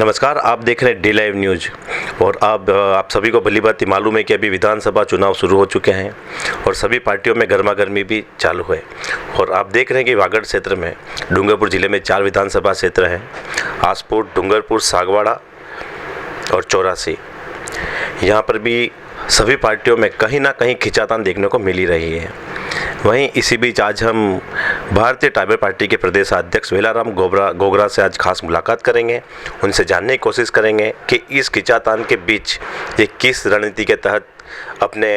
नमस्कार, आप देख रहे हैं डी लाइव न्यूज। और आप सभी को भली बात मालूम है कि अभी विधानसभा चुनाव शुरू हो चुके हैं और सभी पार्टियों में गर्मा गर्मी भी चालू है। और आप देख रहे हैं कि वागड़ क्षेत्र में डूंगरपुर ज़िले में 4 विधानसभा क्षेत्र हैं: आसपुर, डूंगरपुर, सागवाड़ा और चौरासी। यहाँ पर भी सभी पार्टियों में कहीं ना कहीं खिंचातान देखने को मिल ही रही है। वहीं इसी बीच आज हम भारतीय ट्राइबल पार्टी के प्रदेश अध्यक्ष वेलाराम गोगरा से आज खास मुलाकात करेंगे। उनसे जानने की कोशिश करेंगे कि इस खिंचातान के बीच ये किस रणनीति के तहत अपने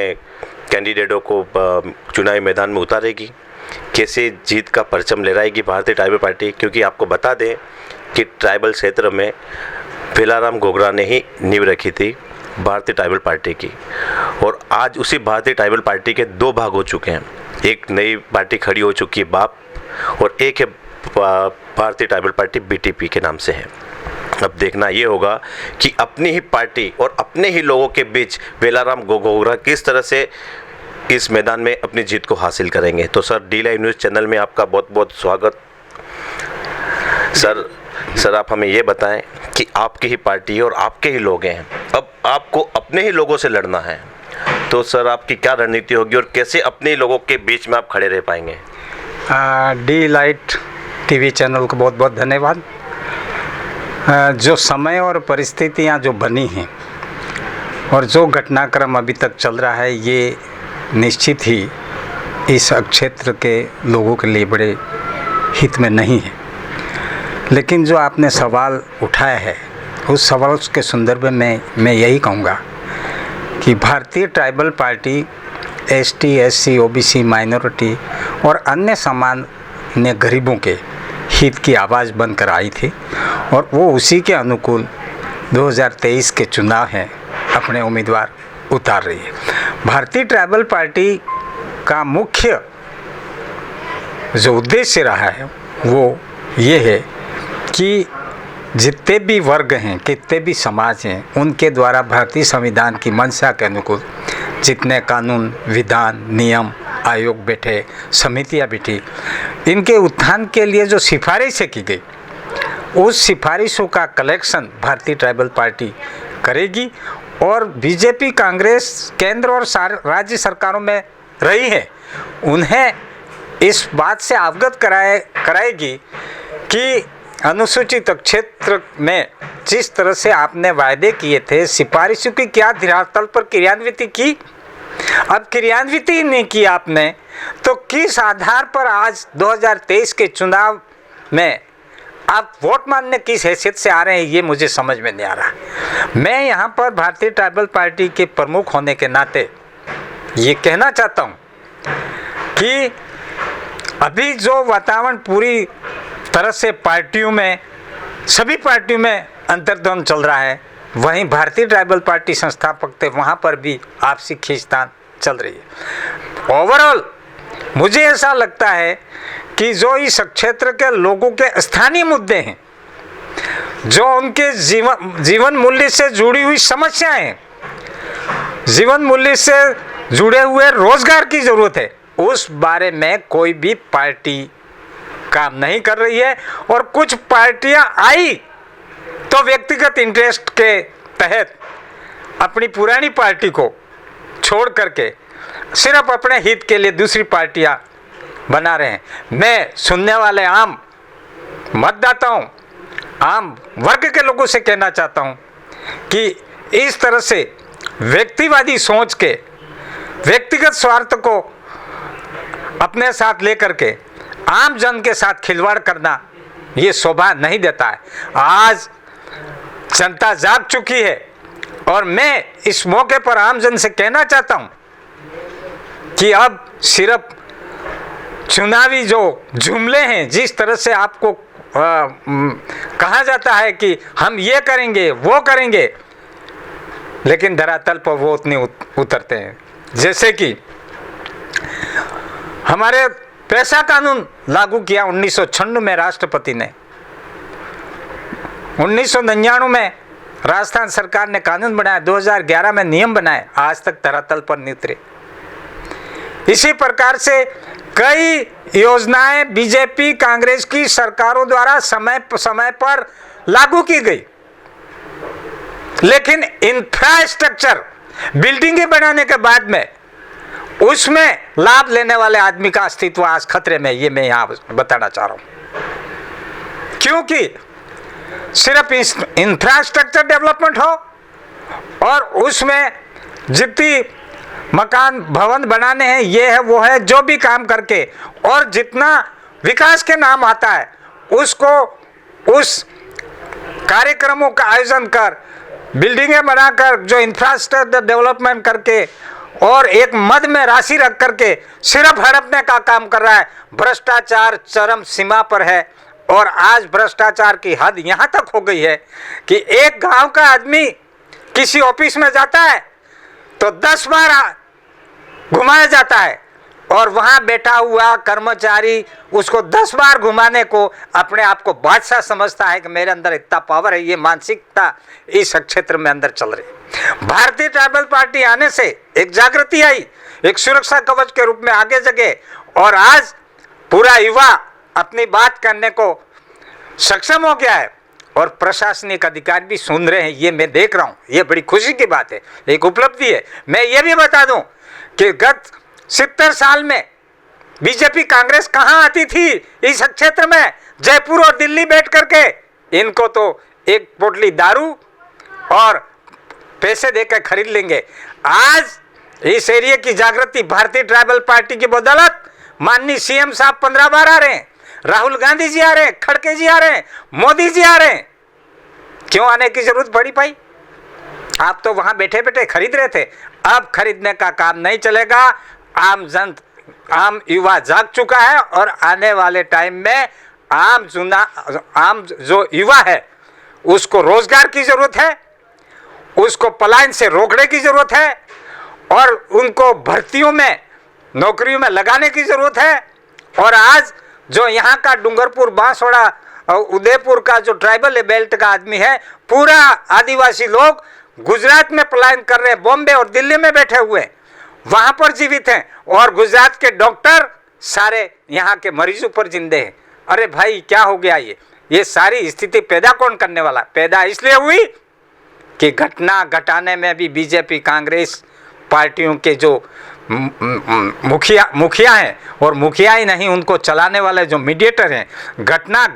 कैंडिडेटों को चुनावी मैदान में उतारेगी, कैसे जीत का परचम लहराएगी भारतीय ट्राइबल पार्टी। क्योंकि आपको बता दें कि ट्राइबल क्षेत्र में वेलाराम गोगरा ने ही नींव रखी थी भारतीय ट्राइबल पार्टी की। और आज उसी भारतीय ट्राइबल पार्टी के 2 भाग हो चुके हैं। एक नई पार्टी खड़ी हो चुकी है बाप, और एक है भारतीय ट्राइबल पार्टी बीटीपी के नाम से है। अब देखना ये होगा कि अपनी ही पार्टी और अपने ही लोगों के बीच वेलाराम गोगरा किस तरह से इस मैदान में अपनी जीत को हासिल करेंगे। तो sir, D live news channel में आपका बहुत बहुत स्वागत। सर आप हमें ये बताएं कि आपकी ही पार्टी और आपके ही लोग हैं, अब आपको अपने ही लोगों से लड़ना है, तो सर आपकी क्या रणनीति होगी और कैसे अपने ही लोगों के बीच में आप खड़े रह पाएंगे? डी लाइट टीवी चैनल को बहुत बहुत धन्यवाद। जो समय और परिस्थितियां जो बनी हैं और जो घटनाक्रम अभी तक चल रहा है, ये निश्चित ही इस क्षेत्र के लोगों के लिए बड़े हित में नहीं है। लेकिन जो आपने सवाल उठाया है, उस सवाल के संदर्भ में मैं यही कहूँगा कि भारतीय tribal party ST, SC, OBC, minority और अन्य सामान्य गरीबों के हित की आवाज़ बनकर आई थी और वो उसी के अनुकूल 2023 के चुनाव हैं अपने उम्मीदवार उतार रही है। भारतीय ट्राइबल पार्टी का मुख्य जो उद्देश्य रहा है वो ये है कि जितने भी वर्ग हैं, कितने भी समाज हैं, उनके द्वारा भारतीय संविधान की मंशा के अनुकूल जितने कानून, विधान, नियम, आयोग बैठे, समितियां बैठी, इनके उत्थान के लिए जो सिफारिशें की गई, उस सिफारिशों का कलेक्शन भारतीय ट्राइबल पार्टी करेगी। और बीजेपी, कांग्रेस केंद्र और राज्य सरकारों में रही है, उन्हें इस बात से अवगत कराएगी कि अनुसूचित क्षेत्र में जिस तरह से आपने वायदे किए थे, सिफारिशों की क्या धरातल पर क्रियान्विति की, अब क्रियान्विति ही नहीं की आपने, तो किस आधार पर आज 2023 के चुनाव में आप वोट मांगने किस हैसियत से आ रहे हैं, ये मुझे समझ में नहीं आ रहा। मैं यहाँ पर भारतीय ट्राइबल पार्टी के प्रमुख होने के नाते ये कहना चाहता हूँ कि अभी जो वातावरण पूरी तरह से पार्टियों में, सभी पार्टियों में अंतर्द्वंद चल रहा है, वहीं भारतीय ट्राइबल पार्टी संस्थापक थे, वहाँ पर भी आपसी खींचतान चल रही है। ओवरऑल मुझे ऐसा लगता है कि जो इस क्षेत्र के लोगों के स्थानीय मुद्दे हैं, जो उनके जीवन मूल्य से जुड़ी हुई समस्याएं हैं, जीवन मूल्य से जुड़े हुए रोजगार की ज़रूरत है, उस बारे में कोई भी पार्टी काम नहीं कर रही है। और कुछ पार्टियां आई तो व्यक्तिगत इंटरेस्ट के तहत अपनी पुरानी पार्टी को छोड़ करके सिर्फ अपने हित के लिए दूसरी पार्टियां बना रहे हैं। मैं सुनने वाले आम मतदाताओं, आम वर्ग के लोगों से कहना चाहता हूं कि इस तरह से व्यक्तिवादी सोच के, व्यक्तिगत स्वार्थ को अपने साथ लेकर के आम जन के साथ खिलवाड़ करना ये शोभा नहीं देता है। आज जनता जाग चुकी है और मैं इस मौके पर आम जन से कहना चाहता हूं कि अब सिर्फ चुनावी जो जुमले हैं, जिस तरह से आपको कहा जाता है कि हम ये करेंगे, वो करेंगे, लेकिन धरातल पर वो उतने उतरते हैं। जैसे कि हमारे पैसा कानून लागू किया 1996 में राष्ट्रपति ने, 1999 में राजस्थान सरकार ने कानून बनाया, 2011 में नियम बनाए, आज तक धरातल पर नहीं उतरे। इसी प्रकार से कई योजनाएं बीजेपी, कांग्रेस की सरकारों द्वारा समय समय पर लागू की गई, लेकिन इंफ्रास्ट्रक्चर बिल्डिंगें बनाने के बाद में उसमें लाभ लेने वाले आदमी का अस्तित्व आज खतरे में, ये मैं यहां बताना चाह रहा हूं। क्योंकि सिर्फ इंफ्रास्ट्रक्चर डेवलपमेंट हो और उसमें जितनी मकान भवन बनाने हैं, ये है वो है, जो भी काम करके और जितना विकास के नाम आता है उसको उस कार्यक्रमों का आयोजन कर, बिल्डिंगें बनाकर, जो इंफ्रास्ट्रक्चर डेवलपमेंट करके और एक मद में राशि रख करके सिर्फ हड़पने का काम कर रहा है। भ्रष्टाचार चरम सीमा पर है और आज भ्रष्टाचार की हद यहाँ तक हो गई है कि एक गांव का आदमी किसी ऑफिस में जाता है तो 10 बार घुमाया जाता है और वहाँ बैठा हुआ कर्मचारी उसको 10 बार घुमाने को अपने आप को बादशाह समझता है कि मेरे अंदर इतना पावर है। ये मानसिकता इस क्षेत्र में अंदर चल रही। भारतीय ट्राइबल पार्टी आने से एक जागृति आई, एक सुरक्षा कवच के रूप में आगे जगे और आज पूरा युवा अपनी बात करने को सक्षम हो गया है और प्रशासनिक अधिकारी भी सुन रहे हैं। ये मैं देख रहा हूँ, ये बड़ी खुशी की बात है, एक उपलब्धि है। मैं ये भी बता दूं कि गत 70 साल में बीजेपी कांग्रेस कहाँ आती थी इस क्षेत्र में, जयपुर और दिल्ली बैठ करके इनको तो एक पोटली दारू और पैसे देकर खरीद लेंगे। आज इस एरिया की जागृति भारतीय ट्राइबल पार्टी की बदौलत माननीय सीएम साहब 15 बार आ रहे हैं, राहुल गांधी जी आ रहे हैं, खड़गे जी आ रहे हैं, मोदी जी आ रहे हैं। क्यों आने की जरूरत पड़ी भाई? आप तो वहां बैठे बैठे खरीद रहे थे। अब खरीदने का काम नहीं चलेगा। आम युवा जाग चुका है और आने वाले टाइम में आम जो युवा है उसको रोजगार की जरूरत है, उसको पलायन से रोकने की जरूरत है और उनको भर्तियों में, नौकरियों में लगाने की जरूरत है। और आज जो यहाँ का डूंगरपुर, बांसवाड़ा और उदयपुर का जो ट्राइबल बेल्ट का आदमी है, पूरा आदिवासी लोग गुजरात में पलायन कर रहे हैं, बॉम्बे और दिल्ली में बैठे हुए हैं, वहाँ पर जीवित हैं और गुजरात के डॉक्टर सारे यहाँ के मरीजों पर जिंदे हैं। अरे भाई क्या हो गया? ये सारी स्थिति पैदा कौन करने वाला? पैदा इसलिए हुई कि घटना घटाने में भी बीजेपी कांग्रेस पार्टियों के जो मुखिया हैं और मुखिया ही नहीं, उनको चलाने वाले जो मीडिएटर हैं, घटना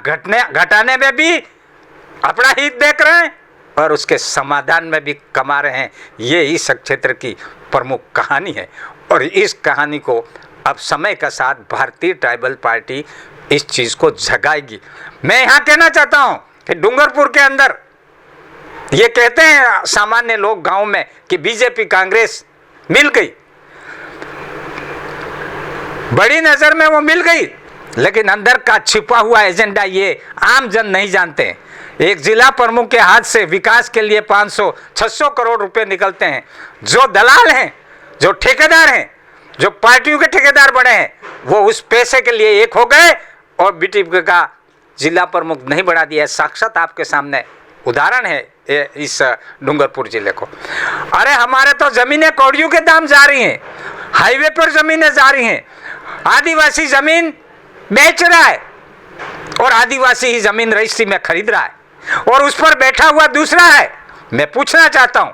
घटाने में भी अपना हित देख रहे हैं और उसके समाधान में भी कमा रहे हैं। ये इस क्षेत्र की प्रमुख कहानी है और इस कहानी को अब समय के साथ भारतीय ट्राइबल पार्टी इस चीज़ को जगाएगी। मैं यहाँ कहना चाहता हूँ कि डूंगरपुर के अंदर ये कहते हैं सामान्य लोग गांव में कि बीजेपी कांग्रेस मिल गई, बड़ी नजर में वो मिल गई, लेकिन अंदर का छिपा हुआ एजेंडा ये आम जन नहीं जानते। एक जिला प्रमुख के हाथ से विकास के लिए 500-600 करोड़ रुपए निकलते हैं। जो दलाल हैं, जो ठेकेदार हैं, जो पार्टियों के ठेकेदार बने हैं, वो उस पैसे के लिए एक हो गए और बीटीपी का जिला प्रमुख नहीं बढ़ा दिया। साक्षात आपके सामने उदाहरण है इस डूंगरपुर जिले को। अरे हमारे तो जमीनें कौड़ियों के दाम जा रही हैं, हाईवे पर जमीनें जा रही हैं, आदिवासी जमीन बेच रहा है और आदिवासी ही जमीन रजिस्ट्री में खरीद रहा है और उस पर बैठा हुआ दूसरा है। मैं पूछना चाहता हूं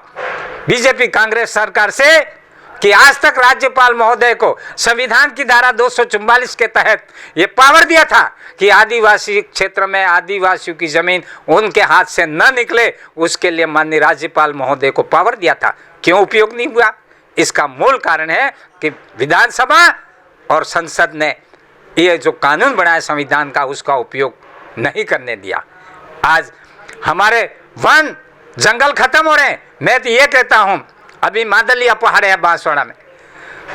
बीजेपी कांग्रेस सरकार से कि आज तक राज्यपाल महोदय को संविधान की धारा 244 के तहत ये पावर दिया था कि आदिवासी क्षेत्र में आदिवासियों की जमीन उनके हाथ से न निकले, उसके लिए माननीय राज्यपाल महोदय को पावर दिया था। क्यों उपयोग नहीं हुआ? इसका मूल कारण है कि विधानसभा और संसद ने ये जो कानून बनाया संविधान का, उसका उपयोग नहीं करने दिया। आज हमारे वन जंगल खत्म हो रहे हैं। मैं तो ये कहता हूँ, अभी मादलिया पहाड़ है बांसवाड़ा में,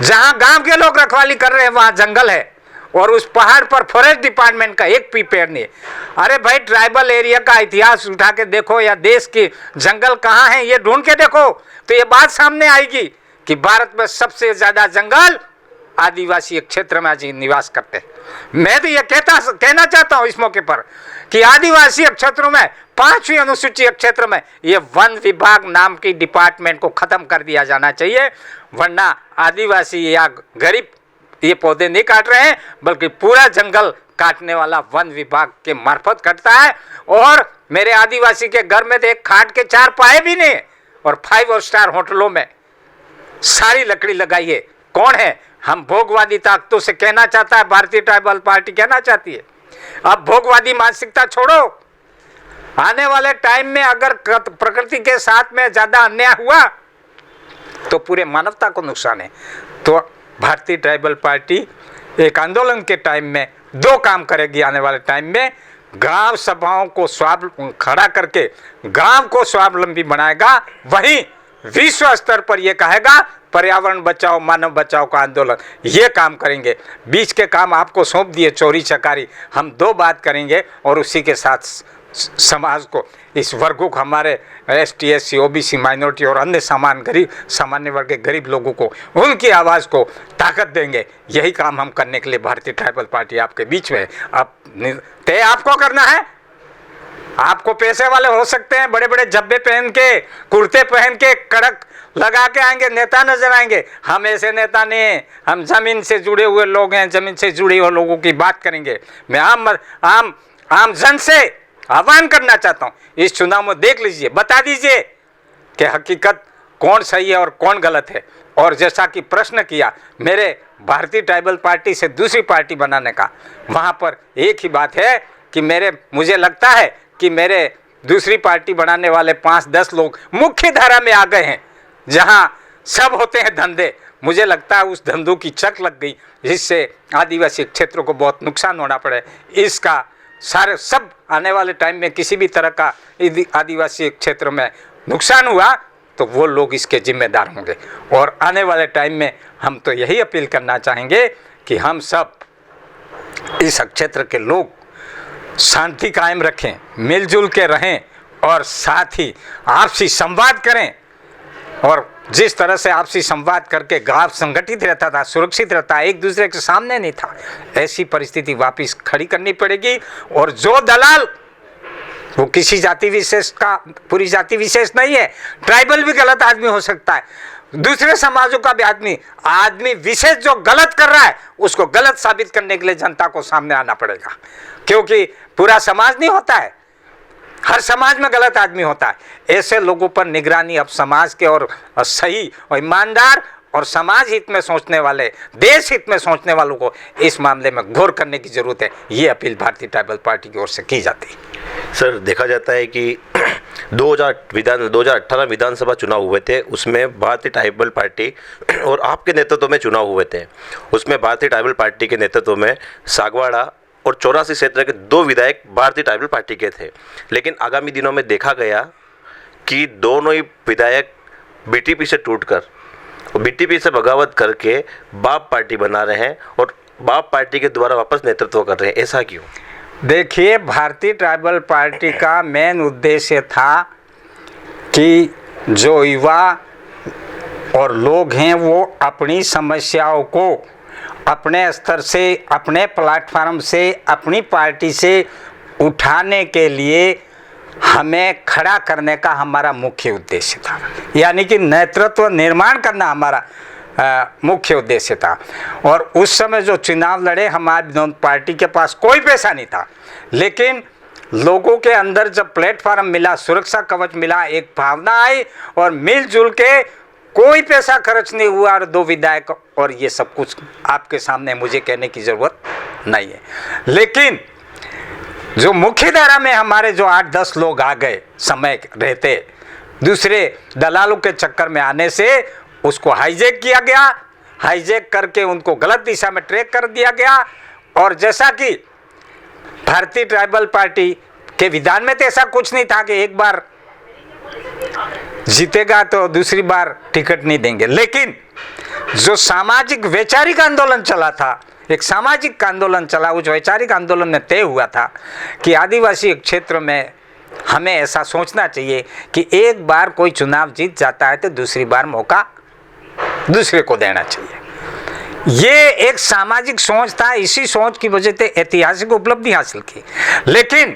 जहाँ गांव के लोग रखवाली कर रहे हैं वहाँ जंगल है और उस पहाड़ पर फॉरेस्ट डिपार्टमेंट का एक भी पेड़ नहीं है। अरे भाई ट्राइबल एरिया का इतिहास उठा के देखो या देश की जंगल कहाँ है ये ढूंढ के देखो तो ये बात सामने आएगी कि भारत में सबसे ज्यादा जंगल आदिवासी क्षेत्र में आज निवास करते हैं। मैं तो ये कहना चाहता हूँ इस मौके पर कि आदिवासी क्षेत्रों में 5वीं अनुसूची क्षेत्र में ये वन विभाग नाम की डिपार्टमेंट को खत्म कर दिया जाना चाहिए, वरना आदिवासी या गरीब ये पौधे नहीं काट रहे हैं बल्कि पूरा जंगल काटने वाला वन विभाग के मार्फत कटता है। और मेरे आदिवासी के घर में तो एक खाट के 4 पाए भी नहीं, और 5 स्टार होटलों में सारी लकड़ी लगाइए। कौन है? हम भोगवादी ताकतों से कहना चाहता है, भारतीय ट्राइबल पार्टी कहना चाहती है, अब भोगवादी मानसिकता छोड़ो। आने वाले टाइम में अगर प्रकृति के साथ में ज्यादा अन्याय हुआ तो पूरे मानवता को नुकसान है। तो भारतीय ट्राइबल पार्टी एक आंदोलन के टाइम में 2 काम करेगी। आने वाले टाइम में ग्राम सभाओं को खड़ा करके गांव को स्वावलंबी बनाएगा, वहीं विश्व स्तर पर यह कहेगा पर्यावरण बचाओ, मानव बचाओ का आंदोलन। ये काम करेंगे। बीच के काम आपको सौंप दिए, चोरी चकारी, हम 2 बात करेंगे और उसी के साथ समाज को, इस वर्गों को, हमारे ST SC OBC माइनॉरिटी और अन्य सामान्य वर्ग के गरीब लोगों को, उनकी आवाज़ को ताकत देंगे। यही काम हम करने के लिए भारतीय ट्राइबल पार्टी आपके बीच में है। अब तय आपको करना है। आपको पैसे वाले हो सकते हैं, बड़े बड़े जब्बे पहन के, कुर्ते पहन के, कड़क लगा के आएंगे, नेता नजर आएंगे। हम ऐसे नेता नहीं हैं, हम जमीन से जुड़े हुए लोग हैं, जमीन से जुड़े हुए लोगों की बात करेंगे। मैं आम जन से आह्वान करना चाहता हूँ, इस चुनाव में देख लीजिए, बता दीजिए कि हकीकत कौन सही है और कौन गलत है। और जैसा कि प्रश्न किया मेरे भारतीय ट्राइबल पार्टी से दूसरी पार्टी बनाने का, वहाँ पर एक ही बात है कि मुझे लगता है कि मेरे दूसरी पार्टी बनाने वाले 5-10 लोग मुख्य धारा में आ गए हैं, जहाँ सब होते हैं धंधे। मुझे लगता है उस धंधों की चक लग गई, जिससे आदिवासी क्षेत्रों को बहुत नुकसान होना पड़े। इसका सब आने वाले टाइम में किसी भी तरह का आदिवासी क्षेत्र में नुकसान हुआ तो वो लोग इसके जिम्मेदार होंगे। और आने वाले टाइम में हम तो यही अपील करना चाहेंगे कि हम सब इस क्षेत्र के लोग शांति कायम रखें, मिलजुल के रहें और साथ ही आपसी संवाद करें। और जिस तरह से आपसी संवाद करके गांव संगठित रहता था, सुरक्षित रहता, एक दूसरे के सामने नहीं था, ऐसी परिस्थिति वापस खड़ी करनी पड़ेगी। और जो दलाल, वो किसी जाति विशेष का, पूरी जाति विशेष नहीं है, ट्राइबल भी गलत आदमी हो सकता है, दूसरे समाजों का भी आदमी विशेष जो गलत कर रहा है उसको गलत साबित करने के लिए जनता को सामने आना पड़ेगा। क्योंकि पूरा समाज नहीं होता है, हर समाज में गलत आदमी होता है। ऐसे लोगों पर निगरानी अब समाज के और सही और ईमानदार और समाज हित में सोचने वाले, देश हित में सोचने वालों को इस मामले में गौर करने की जरूरत है। ये अपील भारतीय ट्राइबल पार्टी की ओर से की जाती है। सर, देखा जाता है कि 2018 विधानसभा चुनाव हुए थे, उसमें भारतीय ट्राइबल पार्टी और आपके नेतृत्व में चुनाव हुए थे। उसमें भारतीय ट्राइबल पार्टी के नेतृत्व में सागवाड़ा और 84 क्षेत्र के 2 विधायक भारतीय ट्राइबल पार्टी के थे। लेकिन आगामी दिनों में देखा गया कि दोनों ही विधायक BTP से टूटकर, BTP से बगावत करके बाप पार्टी बना रहे हैं और बाप पार्टी के द्वारा वापस नेतृत्व कर रहे हैं। ऐसा क्यों? देखिए, भारतीय ट्राइबल पार्टी का मेन उद्देश्य था कि जो युवा और लोग हैं वो अपनी समस्याओं को अपने स्तर से, अपने प्लेटफार्म से, अपनी पार्टी से उठाने के लिए हमें खड़ा करने का हमारा मुख्य उद्देश्य था। यानी कि नेतृत्व निर्माण करना हमारा मुख्य उद्देश्य था। और उस समय जो चुनाव लड़े, हमारी दोनों पार्टी के पास कोई पैसा नहीं था, लेकिन लोगों के अंदर जब प्लेटफार्म मिला, सुरक्षा कवच मिला, एक भावना आई और मिलजुल के कोई पैसा खर्च नहीं हुआ और 2 विधायक, और ये सब कुछ आपके सामने मुझे कहने की ज़रूरत नहीं है। लेकिन जो मुख्य धारा में हमारे जो 8-10 लोग आ गए समय रहते, दूसरे दलालों के चक्कर में आने से उसको हाईजैक किया गया, हाईजैक करके उनको गलत दिशा में ट्रैक कर दिया गया। और जैसा कि भारतीय ट्राइबल पार्टी के विधान में तो ऐसा कुछ नहीं था कि एक बार जीतेगा तो दूसरी बार टिकट नहीं देंगे, लेकिन जो सामाजिक वैचारिक आंदोलन चला था, एक सामाजिक आंदोलन चला, उस वैचारिक आंदोलन में तय हुआ था कि आदिवासी क्षेत्र में हमें ऐसा सोचना चाहिए कि एक बार कोई चुनाव जीत जाता है तो दूसरी बार मौका दूसरे को देना चाहिए। ये एक सामाजिक सोच था, इसी सोच की वजह से ऐतिहासिक उपलब्धि हासिल की। लेकिन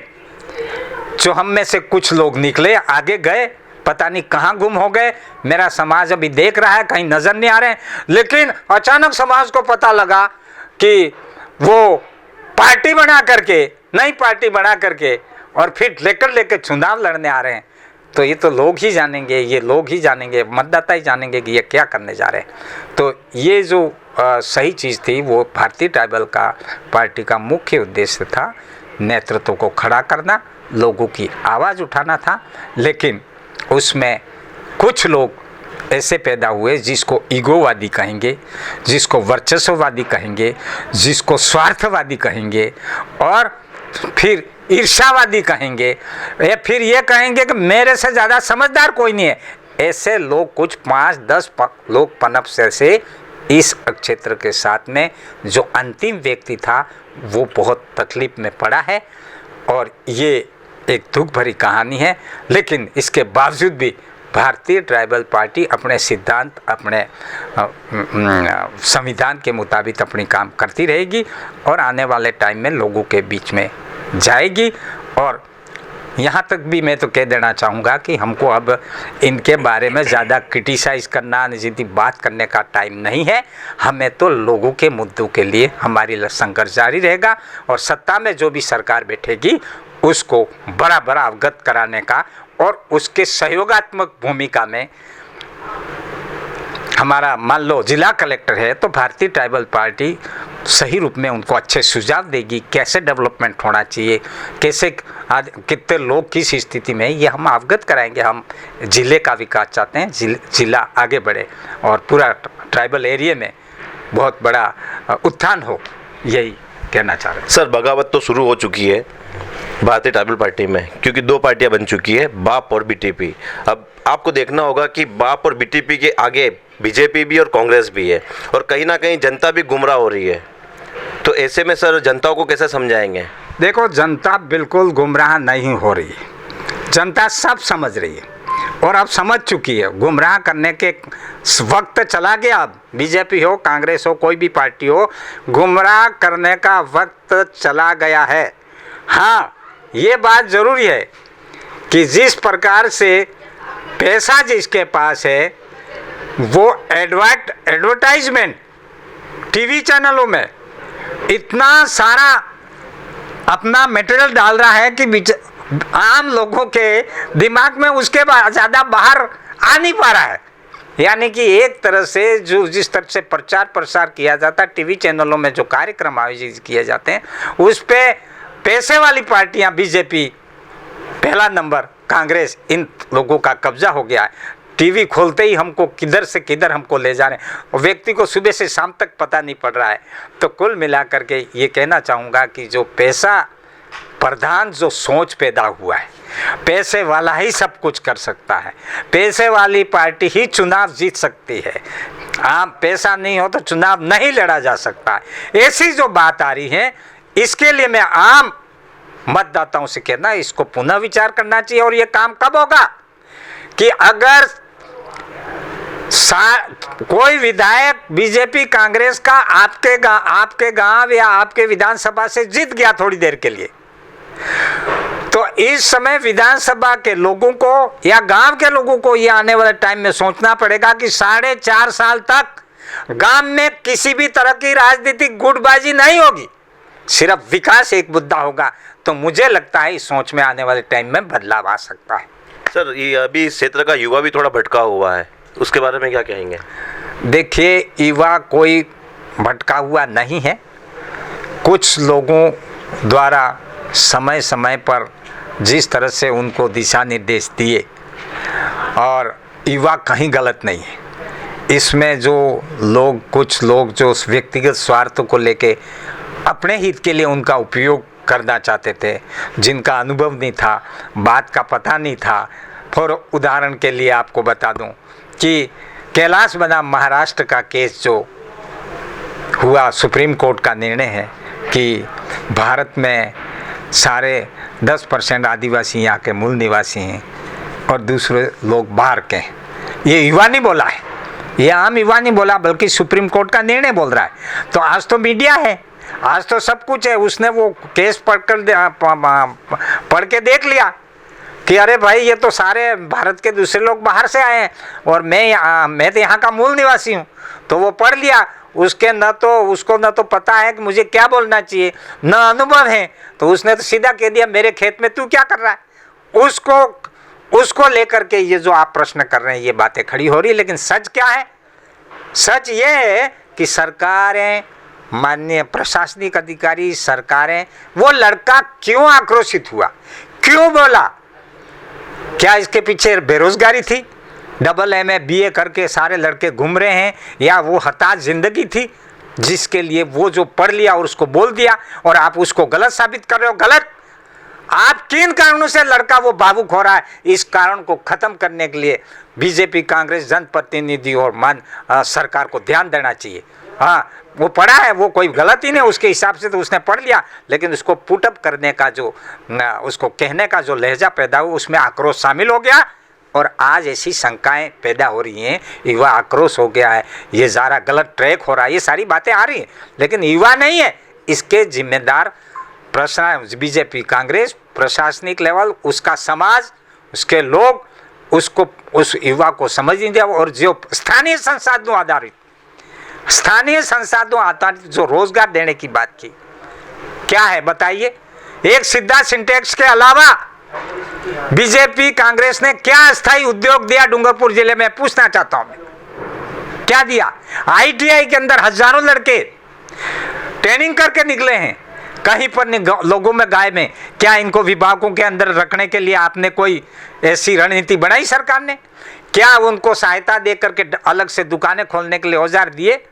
जो हम में से कुछ लोग निकले, आगे गए, पता नहीं कहाँ गुम हो गए। मेरा समाज अभी देख रहा है, कहीं नजर नहीं आ रहे। लेकिन अचानक समाज को पता लगा कि वो पार्टी बना करके, नई पार्टी बना करके और फिर लेकर चुनाव लड़ने आ रहे हैं। तो ये तो लोग ही जानेंगे, ये लोग ही जानेंगे, मतदाता ही जानेंगे कि ये क्या करने जा रहे हैं। तो ये जो सही चीज़ थी वो भारतीय ट्राइबल का पार्टी का मुख्य उद्देश्य था, नेतृत्व को खड़ा करना, लोगों की आवाज़ उठाना था। लेकिन उसमें कुछ लोग ऐसे पैदा हुए जिसको ईगोवादी कहेंगे, जिसको वर्चस्ववादी कहेंगे, जिसको स्वार्थवादी कहेंगे, और फिर ईर्ष्यावादी कहेंगे, या फिर ये कहेंगे कि मेरे से ज़्यादा समझदार कोई नहीं है। ऐसे लोग कुछ 5-10 लोग पनप से इस क्षेत्र के साथ में जो अंतिम व्यक्ति था वो बहुत तकलीफ में पड़ा है, और ये एक दुख भरी कहानी है। लेकिन इसके बावजूद भी भारतीय ट्राइबल पार्टी अपने सिद्धांत, अपने संविधान के मुताबिक अपनी काम करती रहेगी और आने वाले टाइम में लोगों के बीच में जाएगी। और यहाँ तक भी मैं तो कह देना चाहूँगा कि हमको अब इनके बारे में ज़्यादा क्रिटिसाइज़ करना, निजी बात करने का टाइम नहीं है। हमें तो लोगों के मुद्दों के लिए हमारी संघर्ष जारी रहेगा, और सत्ता में जो भी सरकार बैठेगी उसको बराबर अवगत कराने का और उसके सहयोगात्मक भूमिका में हमारा, मान लो जिला कलेक्टर है तो भारतीय ट्राइबल पार्टी सही रूप में उनको अच्छे सुझाव देगी, कैसे डेवलपमेंट होना चाहिए, कैसे कितने लोग किस स्थिति में, ये हम अवगत कराएंगे। हम ज़िले का विकास चाहते हैं, ज़िला आगे बढ़े और पूरा ट्राइबल एरिया में बहुत बड़ा उत्थान हो, यही कहना चाह रहे हैं। सर, बगावत तो शुरू हो चुकी है भारतीय ट्राइबल पार्टी में, क्योंकि 2 पार्टियां बन चुकी है, बाप और बीटीपी। अब आपको देखना होगा कि बाप और बीटीपी के आगे बीजेपी भी और कांग्रेस भी है, और कहीं ना कहीं जनता भी गुमराह हो रही है। तो ऐसे में सर जनता को कैसे समझाएंगे? देखो, जनता बिल्कुल गुमराह नहीं हो रही है, जनता सब समझ रही है और अब समझ चुकी है। गुमराह करने के वक्त चला गया। अब बीजेपी हो, कांग्रेस हो, कोई भी पार्टी हो, गुमराह करने का वक्त चला गया है। हाँ, ये बात ज़रूरी है कि जिस प्रकार से पैसा जिसके पास है वो एडवर्टाइजमेंट टीवी चैनलों में इतना सारा अपना मटेरियल डाल रहा है कि आम लोगों के दिमाग में उसके ज़्यादा बाहर आ नहीं पा रहा है। यानी कि एक तरह से जो जिस तरह से प्रचार प्रसार किया जाता है टीवी चैनलों में, जो कार्यक्रम आयोजित किए जाते हैं, उस पे पैसे वाली पार्टियां, बीजेपी पहला नंबर, कांग्रेस, इन लोगों का कब्जा हो गया है। टीवी खोलते ही हमको किधर से किधर हमको ले जा रहे हैं, और व्यक्ति को सुबह से शाम तक पता नहीं पड़ रहा है। तो कुल मिलाकर के ये कहना चाहूँगा कि जो पैसा प्रधान जो सोच पैदा हुआ है, पैसे वाला ही सब कुछ कर सकता है, पैसे वाली पार्टी ही चुनाव जीत सकती है, पैसा नहीं हो तो चुनाव नहीं लड़ा जा सकता, ऐसी जो बात आ रही है, इसके लिए मैं आम मतदाताओं से कहना, इसको पुनः विचार करना चाहिए। और ये काम कब होगा कि अगर कोई विधायक बीजेपी कांग्रेस का आपके गांव या आपके विधानसभा से जीत गया थोड़ी देर के लिए, तो इस समय विधानसभा के लोगों को या गांव के लोगों को ये आने वाले टाइम में सोचना पड़ेगा कि 4.5 साल तक गांव में किसी भी तरह की राजनीतिक गुटबाजी नहीं होगी, सिर्फ विकास एक मुद्दा होगा। तो मुझे लगता है इस सोच में आने वाले टाइम में बदलाव आ सकता है। सर, ये अभी इस क्षेत्र का युवा भी थोड़ा भटका हुआ है, उसके बारे में क्या कहेंगे? देखिए, युवा कोई भटका हुआ नहीं है। कुछ लोगों द्वारा समय समय पर जिस तरह से उनको दिशा निर्देश दिए, और युवा कहीं गलत नहीं है। इसमें जो लोग, कुछ लोग जो व्यक्तिगत स्वार्थ को लेके अपने हित के लिए उनका उपयोग करना चाहते थे, जिनका अनुभव नहीं था, बात का पता नहीं था। फॉर उदाहरण के लिए आपको बता दूं कि कैलाश बनाम महाराष्ट्र का केस जो हुआ, सुप्रीम कोर्ट का निर्णय है कि भारत में सारे 10% आदिवासी यहाँ के मूल निवासी हैं और दूसरे लोग बाहर के हैं। ये युवा नहीं बोला है, ये आम युवा नहीं बोला, बल्कि सुप्रीम कोर्ट का निर्णय बोल रहा है। तो आज तो मीडिया है, आज तो सब कुछ है। उसने वो केस पढ़ के देख लिया कि अरे भाई, ये तो सारे भारत के दूसरे लोग बाहर से आए हैं और मैं तो यहाँ का मूल निवासी हूँ। तो वो पढ़ लिया, उसको न तो पता है कि मुझे क्या बोलना चाहिए, न अनुभव है। तो उसने तो सीधा कह दिया, मेरे खेत में तू क्या कर रहा है। उसको उसको लेकर के ये जो आप प्रश्न कर रहे हैं, ये बातें खड़ी हो रही है। लेकिन सच क्या है? सच ये है कि सरकारें, माननीय प्रशासनिक अधिकारी, सरकारें, वो लड़का क्यों आक्रोशित हुआ, क्यों बोला? क्या इसके पीछे बेरोजगारी थी? डबल MA BA करके सारे लड़के घूम रहे हैं, या वो हताश जिंदगी थी जिसके लिए वो जो पढ़ लिया और उसको बोल दिया और आप उसको गलत साबित कर रहे हो? गलत। आप किन कारणों से लड़का वो भावुक हो रहा है, इस कारण को खत्म करने के लिए बीजेपी, कांग्रेस, जनप्रतिनिधि और सरकार को ध्यान देना चाहिए। हाँ, वो पढ़ा है, वो कोई गलत ही नहीं, उसके हिसाब से तो उसने पढ़ लिया, लेकिन उसको पुटअप करने का जो, उसको कहने का जो लहजा पैदा हुआ, उसमें आक्रोश शामिल हो गया। और आज ऐसी शंकाएं पैदा हो रही हैं, युवा आक्रोश हो गया है, ये ज़रा गलत ट्रैक हो रहा है, ये सारी बातें आ रही हैं। लेकिन युवा नहीं है, इसके जिम्मेदार बीजेपी, कांग्रेस, प्रशासनिक लेवल, उसका समाज, उसके लोग, उसको, उस युवा को समझ नहीं दिया। और जो स्थानीय संसाधनों आधारित जो रोजगार देने की बात की, क्या है बताइए? एक सीधा सिंटेक्स के अलावा बीजेपी, कांग्रेस ने क्या स्थायी उद्योग दिया डूंगरपुर जिले में? पूछना चाहता हूं मैं, क्या दिया? ITI के अंदर हजारों लड़के ट्रेनिंग करके निकले हैं, कहीं पर नहीं लोगों में, गाय में। क्या इनको विभागों के अंदर रखने के लिए आपने कोई ऐसी रणनीति बनाई सरकार ने? क्या उनको सहायता दे करके अलग से दुकानें खोलने के लिए औजार दिए?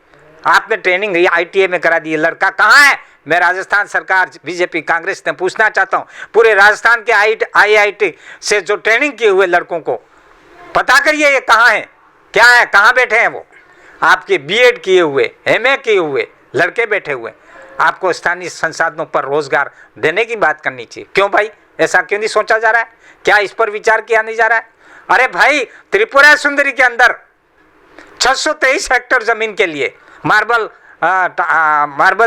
आपने ट्रेनिंग ITI में करा दी। लड़का कहाँ है? मैं राजस्थान सरकार, बीजेपी, कांग्रेस ने पूछना चाहता हूँ, पूरे राजस्थान के IIT से जो ट्रेनिंग किए हुए लड़कों को पता करिए, ये कहाँ है, क्या है, कहाँ बैठे हैं वो? आपके BEd किए हुए, MA किए हुए लड़के बैठे हुए। आपको स्थानीय संसाधनों पर रोजगार देने की बात करनी चाहिए। क्यों भाई, ऐसा क्यों नहीं सोचा जा रहा है? क्या इस पर विचार किया नहीं जा रहा है? अरे भाई, त्रिपुरा सुंदरी के अंदर 623 हेक्टेयर जमीन के लिए, मार्बल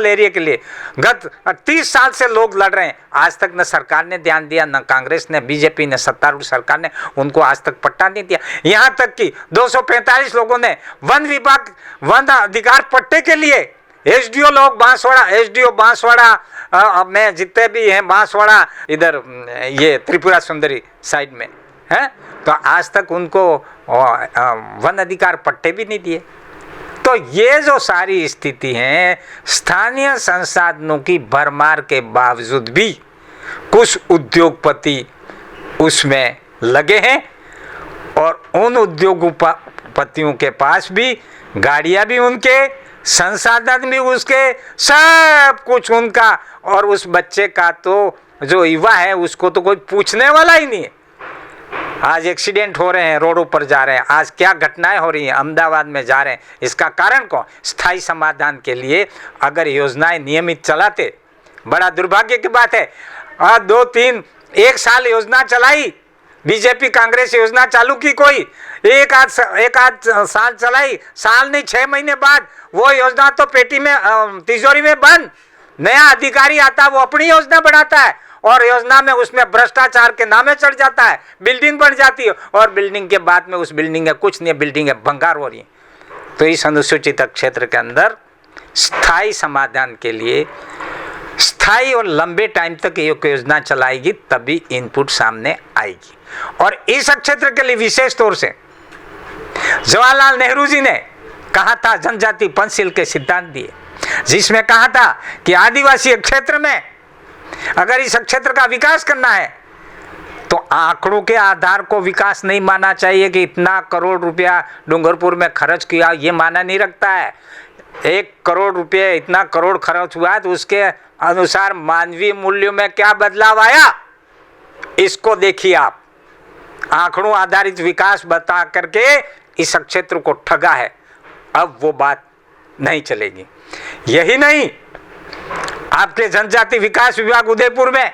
एरिया के लिए गत 30 साल से लोग लड़ रहे हैं। आज तक न सरकार ने ध्यान दिया, न कांग्रेस ने, बीजेपी ने, सत्तारूढ़ सरकार ने उनको आज तक पट्टा नहीं दिया। यहाँ तक कि 245 लोगों ने वन विभाग, वन अधिकार पट्टे के लिए SDO लोग, SDO बांसवाड़ा में जितने भी हैं, बांसवाड़ा इधर ये त्रिपुरा सुंदरी साइड में है, तो आज तक उनको वन अधिकार पट्टे भी नहीं दिए। तो ये जो सारी स्थिति है, स्थानीय संसाधनों की भरमार के बावजूद भी कुछ उद्योगपति उसमें लगे हैं, और उन उद्योगपतियों के पास भी गाड़ियां भी उनके, संसाधन भी उसके, सब कुछ उनका, और उस बच्चे का तो, जो युवा है, उसको तो कोई पूछने वाला ही नहीं है। आज एक्सीडेंट हो रहे हैं, रोडों पर जा रहे हैं, आज क्या घटनाएं हो रही हैं, अहमदाबाद में जा रहे हैं, इसका कारण कौन? स्थायी समाधान के लिए अगर योजनाएं नियमित चलाते, बड़ा दुर्भाग्य की बात है, 2-3 1 साल योजना चलाई बीजेपी, कांग्रेस योजना चालू की, कोई एक आध साल चलाई, साल नहीं 6 महीने बाद वो योजना तो पेटी में, तिजोरी में बंद। नया अधिकारी आता, वो अपनी योजना बढ़ाता है, और योजना में उसमें भ्रष्टाचार के नामे चढ़ जाता है, बिल्डिंग बन जाती है, और बिल्डिंग के बाद में उस बिल्डिंग है कुछ नहीं, बिल्डिंग है भंगार हो रही है। तो इस अनुसूचित क्षेत्र के अंदर स्थायी समाधान के लिए, स्थायी और लंबे टाइम तक ये योजना चलाएगी, तभी इनपुट सामने आएगी। और इस क्षेत्र के लिए विशेष तौर से जवाहरलाल नेहरू जी ने कहा था, जनजाति पंचशील के सिद्धांत दिए, जिसमें कहा था कि आदिवासी क्षेत्र में अगर इस क्षेत्र का विकास करना है तो आंकड़ों के आधार को विकास नहीं मानना चाहिए कि इतना करोड़ रुपया डूंगरपुर में खर्च किया, ये माना नहीं रखता है। 1 करोड़ रुपये, इतना करोड़ खर्च हुआ है, तो उसके अनुसार मानवीय मूल्यों में क्या बदलाव आया, इसको देखिए आप। आंकड़ों आधारित विकास बता करके इस क्षेत्र को ठगा है, अब वो बात नहीं चलेगी। यही नहीं, आपके जनजाति विकास विभाग उदयपुर में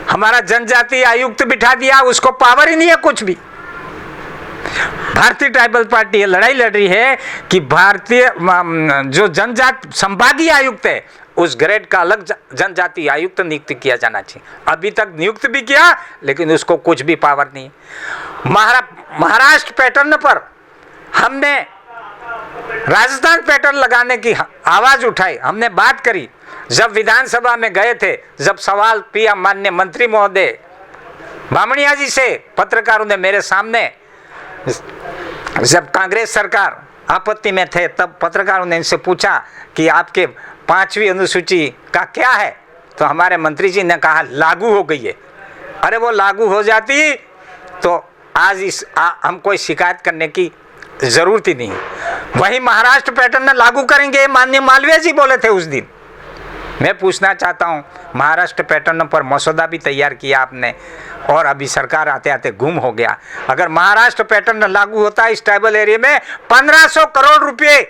हमारा जनजाति आयुक्त बिठा दिया, उसको पावर ही नहीं है कुछ भी। भारतीय ट्राइबल पार्टी ये लड़ाई लड़ रही है कि भारतीय जो जनजाति संभागीय आयुक्त है, उस ग्रेड का अलग जनजाति आयुक्त नियुक्त किया जाना चाहिए। अभी तक नियुक्त भी किया, लेकिन उसको कुछ भी पावर नहीं है। महाराष्ट्र पैटर्न पर हमने राजस्थान पैटर्न लगाने की आवाज उठाई, हमने बात करी। जब विधानसभा में गए थे, जब सवाल किया माननीय मंत्री महोदय बामणिया जी से पत्रकारों ने मेरे सामने, जब कांग्रेस सरकार आपत्ति में थे तब पत्रकारों ने इनसे पूछा कि आपके 5वीं अनुसूची का क्या है, तो हमारे मंत्री जी ने कहा लागू हो गई है। अरे वो लागू हो जाती तो आज हम कोई शिकायत करने की जरूरत ही नहीं। वही महाराष्ट्र पैटर्न में लागू करेंगे, माननीय मालवीय जी बोले थे उस दिन। मैं पूछना चाहता हूं, महाराष्ट्र पैटर्न पर मसौदा भी तैयार किया आपने और अभी सरकार आते आते गुम हो गया। अगर महाराष्ट्र पैटर्न लागू होता इस ट्राइबल एरिया में 1500 करोड़ रुपए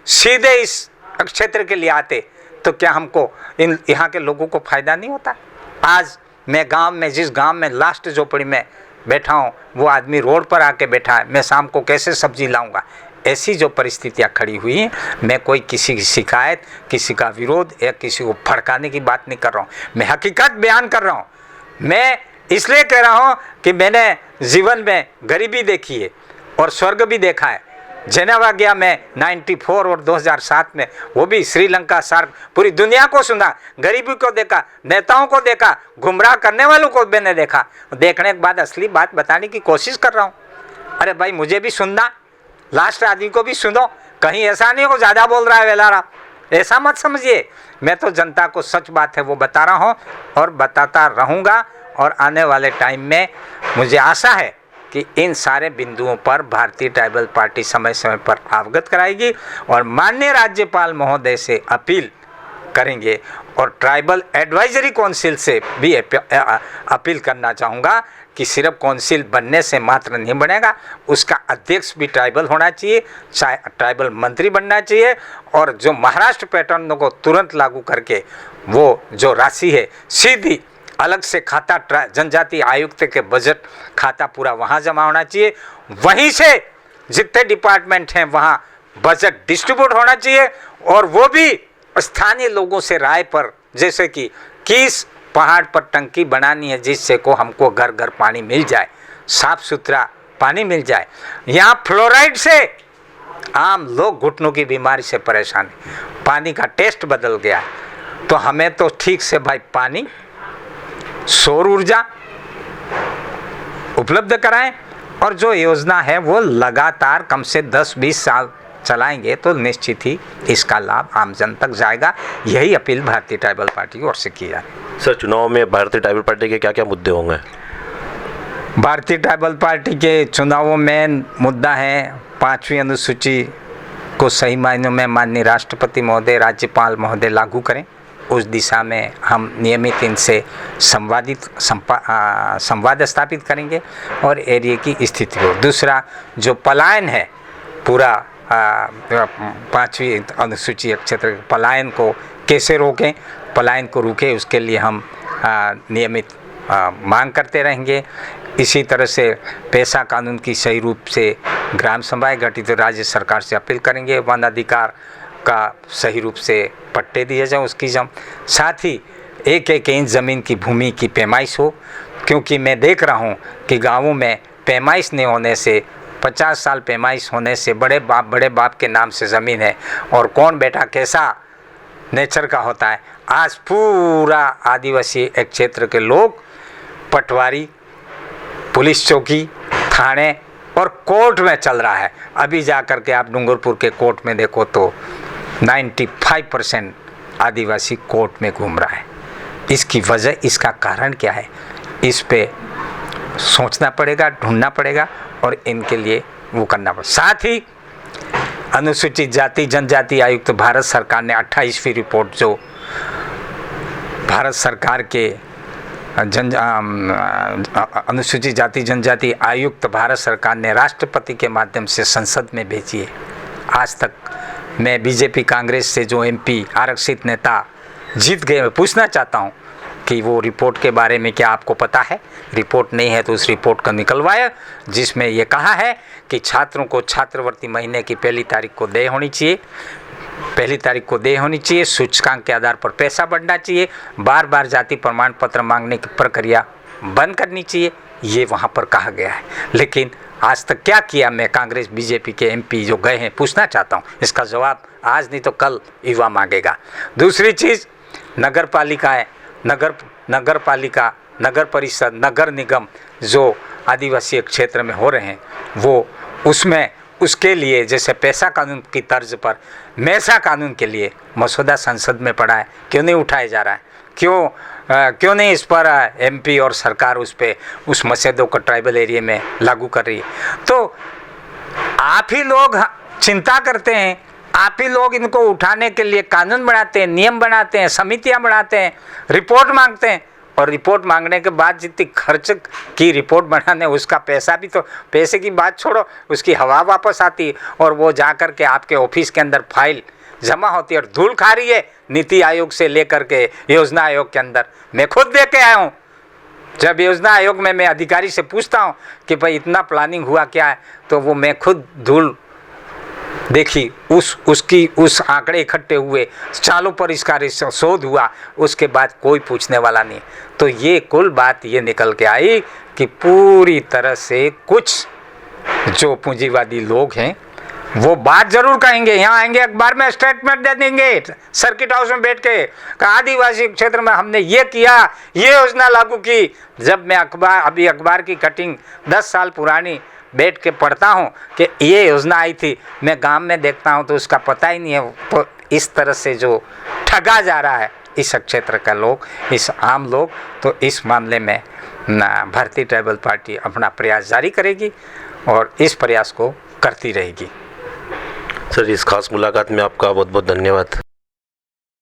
सीधे इस क्षेत्र के लिए आते, तो क्या हमको यहाँ के लोगों को फायदा नहीं होता? आज मैं गांव में, जिस गांव में लास्ट झोपड़ी में बैठा हूँ, वो आदमी रोड पर आके बैठा है, मैं शाम को कैसे सब्जी लाऊंगा? ऐसी जो परिस्थितियाँ खड़ी हुई हैं, मैं कोई किसी की शिकायत, किसी का विरोध या किसी को भड़काने की बात नहीं कर रहा हूँ, मैं हकीकत बयान कर रहा हूँ। मैं इसलिए कह रहा हूँ कि मैंने जीवन में गरीबी देखी है और स्वर्ग भी देखा है। जेनेवा गया मैं 94 और 2007 में, वो भी श्रीलंका, सार्क, पूरी दुनिया को सुना, गरीबी को देखा, नेताओं को देखा, गुमराह करने वालों को मैंने देखा। देखने के बाद असली बात बताने की कोशिश कर रहा हूँ। अरे भाई, मुझे भी सुनना, लास्ट आदमी को भी सुनो, कहीं ऐसा नहीं हो ज़्यादा बोल रहा है वेलारा, ऐसा मत समझिए। मैं तो जनता को सच बात है वो बता रहा हूँ और बताता रहूँगा। और आने वाले टाइम में मुझे आशा है कि इन सारे बिंदुओं पर भारतीय ट्राइबल पार्टी समय समय पर अवगत कराएगी और माननीय राज्यपाल महोदय से अपील करेंगे और ट्राइबल एडवाइजरी काउंसिल से भी अपील करना चाहूँगा कि सिर्फ काउंसिल बनने से मात्र नहीं बनेगा, उसका अध्यक्ष भी ट्राइबल होना चाहिए, चाहे ट्राइबल मंत्री बनना चाहिए। और जो महाराष्ट्र पैटर्न को तुरंत लागू करके वो जो राशि है सीधी अलग से खाता जनजाति आयुक्त के बजट खाता पूरा वहाँ जमा होना चाहिए, वहीं से जितने डिपार्टमेंट हैं वहाँ बजट डिस्ट्रीब्यूट होना चाहिए और वो भी स्थानीय लोगों से राय पर, जैसे कि किस पहाड़ पर टंकी बनानी है जिससे को हमको घर घर पानी मिल जाए, साफ सुथरा पानी मिल जाए। यहाँ फ्लोराइड से आम लोग घुटनों की बीमारी से परेशान है, पानी का टेस्ट बदल गया है। तो हमें तो ठीक से भाई पानी, सौर ऊर्जा उपलब्ध कराएं और जो योजना है वो लगातार कम से 10-20 साल चलाएंगे तो निश्चित ही इसका लाभ आम जन तक जाएगा। यही अपील भारतीय ट्राइबल पार्टी की ओर से की जा रही है। सर, चुनाव में भारतीय ट्राइबल पार्टी के क्या क्या मुद्दे होंगे? भारतीय ट्राइबल पार्टी के चुनावों में मुद्दा है 5वीं अनुसूची को सही मायनों में माननीय राष्ट्रपति महोदय, राज्यपाल महोदय लागू करें। उस दिशा में हम नियमित इनसे संवाद स्थापित करेंगे और एरिया की स्थिति को। दूसरा, जो पलायन है पूरा 5वीं अनुसूची क्षेत्र के पलायन को कैसे रोकें, पलायन को रोकें, उसके लिए हम नियमित मांग करते रहेंगे। इसी तरह से पैसा कानून की सही रूप से ग्राम सभाएं गठित राज्य सरकार से अपील करेंगे, वन अधिकार का सही रूप से पट्टे दिए जाएं उसकी साथ ही एक इंच ज़मीन की भूमि की पैमाइश हो, क्योंकि मैं देख रहा हूं कि गांवों में पैमाइश नहीं होने से, 50 साल पैमाइश होने से बड़े बाप के नाम से ज़मीन है और कौन बेटा कैसा नेचर का होता है। आज पूरा आदिवासी एक क्षेत्र के लोग पटवारी, पुलिस चौकी, थाने और कोर्ट में चल रहा है। अभी जा कर के आप डूंगरपुर के कोर्ट में देखो तो 95% आदिवासी कोर्ट में घूम रहा है। इसकी वजह, इसका कारण क्या है, इस पे सोचना पड़ेगा, ढूंढना पड़ेगा और इनके लिए वो करना पड़ेगा। साथ ही अनुसूचित जाति जनजाति आयुक्त भारत सरकार ने 28वीं रिपोर्ट जो भारत सरकार के अनुसूचित जाति जनजाति आयुक्त भारत सरकार ने राष्ट्रपति के माध्यम से संसद में भेजी है। आज तक मैं बीजेपी कांग्रेस से जो एमपी आरक्षित नेता जीत गए, मैं पूछना चाहता हूं कि वो रिपोर्ट के बारे में क्या आपको पता है? रिपोर्ट नहीं है तो उस रिपोर्ट को निकलवाया, जिसमें ये कहा है कि छात्रों को छात्रवृत्ति महीने की पहली तारीख को देय होनी चाहिए, सूचकांक के आधार पर पैसा बढ़ना चाहिए, बार बार जाति प्रमाण पत्र मांगने की प्रक्रिया बंद करनी चाहिए, ये वहाँ पर कहा गया है। लेकिन आज तक क्या किया? मैं कांग्रेस बीजेपी के एमपी जो गए हैं पूछना चाहता हूँ, इसका जवाब आज नहीं तो कल युवा मांगेगा। दूसरी चीज़, नगर पालिका नगर परिषद, नगर निगम जो आदिवासी क्षेत्र में हो रहे हैं, वो उसमें उसके लिए जैसे पैसा कानून की तर्ज पर मैसा कानून के लिए मसौदा संसद में पड़ा है, क्यों नहीं उठाया जा रहा है? क्यों नहीं इस पर एमपी और सरकार उस मसौदे को ट्राइबल एरिया में लागू कर रही है? तो आप ही लोग चिंता करते हैं, आप ही लोग इनको उठाने के लिए कानून बनाते हैं, नियम बनाते हैं, समितियां बनाते हैं, रिपोर्ट मांगते हैं, और रिपोर्ट मांगने के बाद जितनी खर्च की रिपोर्ट बनाने उसका पैसा भी, तो पैसे की बात छोड़ो, उसकी हवा वापस आती है और वो जा कर के आपके ऑफिस के अंदर फाइल जमा होती है और धूल खा रही है नीति आयोग से लेकर के योजना आयोग के अंदर। मैं खुद देख के आया हूँ। जब योजना आयोग में मैं अधिकारी से पूछता हूँ कि भाई इतना प्लानिंग हुआ क्या है, तो वो मैं खुद धूल देखी, उस आंकड़े इकट्ठे हुए, चालों पर इसका शोध हुआ, उसके बाद कोई पूछने वाला नहीं। तो ये कुल बात ये निकल के आई कि पूरी तरह से कुछ जो पूंजीवादी लोग हैं वो बात जरूर कहेंगे, यहाँ आएंगे अखबार में स्टेटमेंट दे देंगे, सर्किट हाउस में बैठ के आदिवासी क्षेत्र में हमने ये किया, ये योजना लागू की। जब मैं अखबार की कटिंग 10 साल पुरानी बैठ के पढ़ता हूँ कि ये योजना आई थी, मैं गांव में देखता हूँ तो उसका पता ही नहीं है। तो इस तरह से जो ठगा जा रहा है इस क्षेत्र का लोग, इस आम लोग, तो इस मामले में भारतीय ट्राइबल पार्टी अपना प्रयास जारी करेगी और इस प्रयास को करती रहेगी। सर, इस खास मुलाकात में आपका बहुत बहुत धन्यवाद।